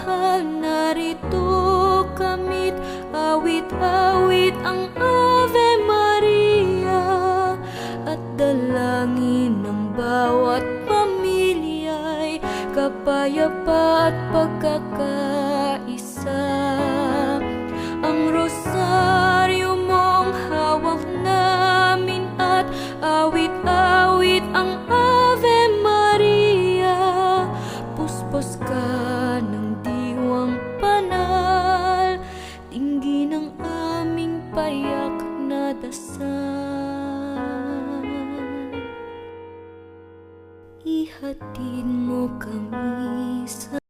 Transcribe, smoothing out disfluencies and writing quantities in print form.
mahal, narito kamit, awit-awit ang Ave Maria, at dalangin ng bawat pamilya'y kapayapa at pagkakaisa. Ang rosaryo mong hawak namin at awit-awit ang Ave Maria, puspos ka ng diwang banal, tinggi ng aming payak na dasal. Ihatid mo kami sa